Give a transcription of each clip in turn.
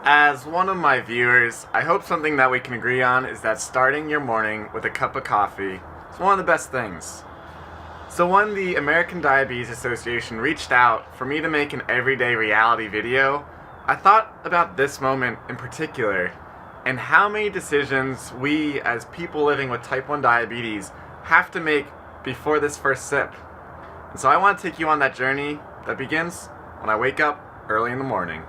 As one of my viewers, I hope something that we can agree on is that starting your morning with a cup of coffee is one of the best things. So when the American Diabetes Association reached out for me to make an everyday reality video, I thought about this moment in particular and how many decisions we as people living with type 1 diabetes have to make before this first sip. And so I want to take you on that journey that begins when I wake up early in the morning.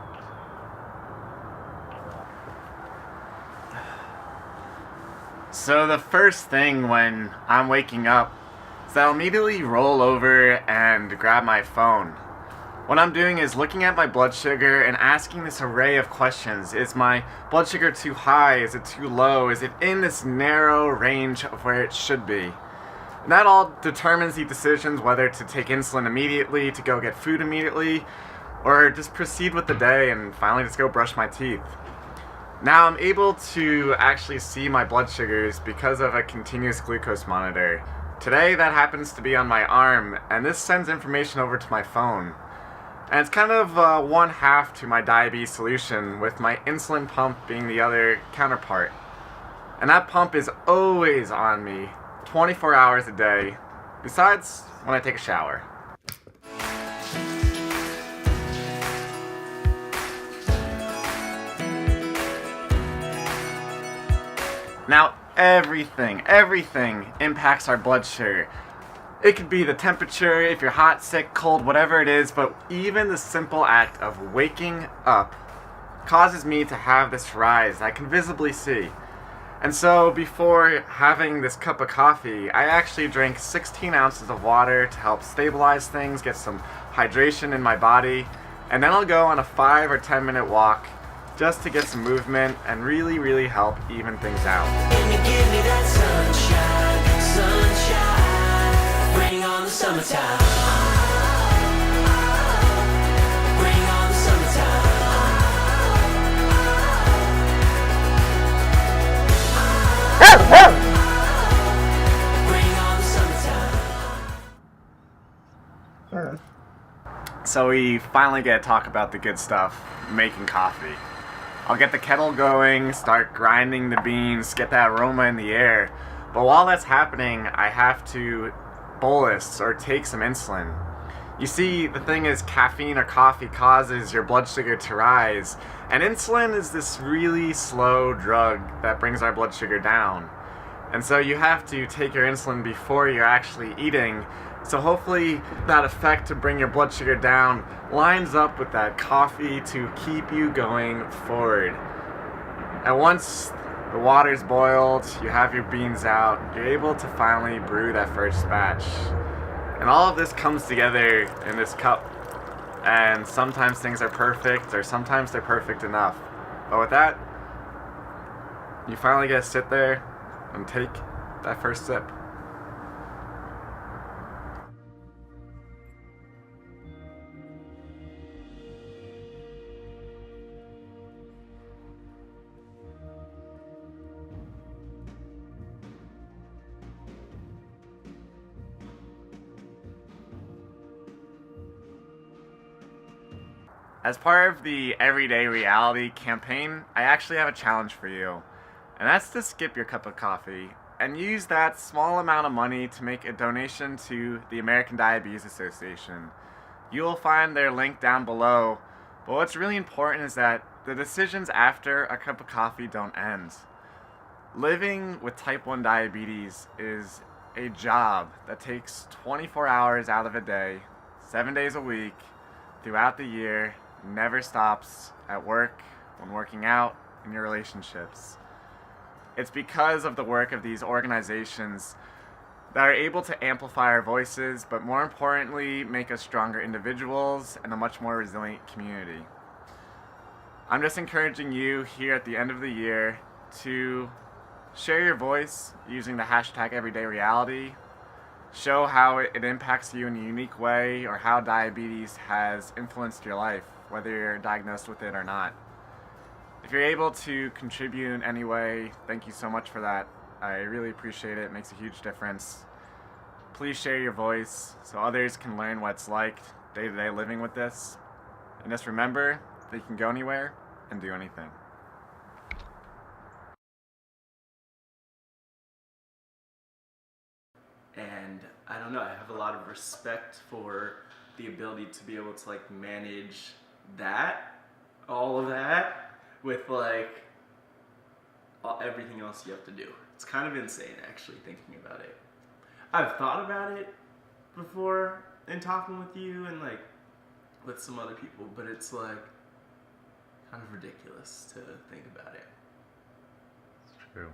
So the first thing when I'm waking up is that I'll immediately roll over and grab my phone. What I'm doing is looking at my blood sugar and asking this array of questions. Is my blood sugar too high? Is it too low? Is it in this narrow range of where it should be? And that all determines the decisions whether to take insulin immediately, to go get food immediately, or just proceed with the day and finally just go brush my teeth. Now I'm able to actually see my blood sugars because of a continuous glucose monitor. Today that happens to be on my arm, and this sends information over to my phone. And it's kind of one half to my diabetes solution, with my insulin pump being the other counterpart. And that pump is always on me, 24 hours a day, besides when I take a shower. Now, everything impacts our blood sugar. It could be the temperature, if you're hot, sick, cold, whatever it is, but even the simple act of waking up causes me to have this rise I can visibly see. And so before having this cup of coffee, I actually drank 16 ounces of water to help stabilize things, get some hydration in my body, and then I'll go on a 5 or 10 minute walk just to get some movement and really help even things out. Give me that sunshine, bring on the summertime. Bring on the summertime. Bring on the summertime. So we finally get to talk about the good stuff, making coffee. I'll get the kettle going, start grinding the beans, get that aroma in the air. But while that's happening, I have to bolus or take some insulin. You see, the thing is, caffeine or coffee causes your blood sugar to rise, and insulin is this really slow drug that brings our blood sugar down. And so you have to take your insulin before you're actually eating. So hopefully that effect to bring your blood sugar down lines up with that coffee to keep you going forward. And once the water's boiled, you have your beans out, you're able to finally brew that first batch. And all of this comes together in this cup. And sometimes things are perfect, or sometimes they're perfect enough. But with that, you finally get to sit there and take that first sip. As part of the Everyday Reality campaign, I actually have a challenge for you, and that's to skip your cup of coffee and use that small amount of money to make a donation to the American Diabetes Association. You will find their link down below, but what's really important is that the decisions after a cup of coffee don't end. Living with type 1 diabetes is a job that takes 24 hours out of a day, 7 days a week, throughout the year, never stops at work, when working out, in your relationships. It's because of the work of these organizations that are able to amplify our voices, but more importantly, make us stronger individuals and a much more resilient community. I'm just encouraging you here at the end of the year to share your voice using the hashtag #EverydayReality. Show how it impacts you in a unique way, or how diabetes has influenced your life, whether you're diagnosed with it or not. If you're able to contribute in any way, thank you so much for that. I really appreciate it. It makes a huge difference. Please share your voice so others can learn what it's like day-to-day living with this. And just remember that you can go anywhere and do anything. And I don't know, I have a lot of respect for the ability to be able to like manage that, all of that, with like everything else you have to do. It's kind of insane actually thinking about it. I've thought about it before in talking with you and like with some other people, but it's like kind of ridiculous to think about it. It's true.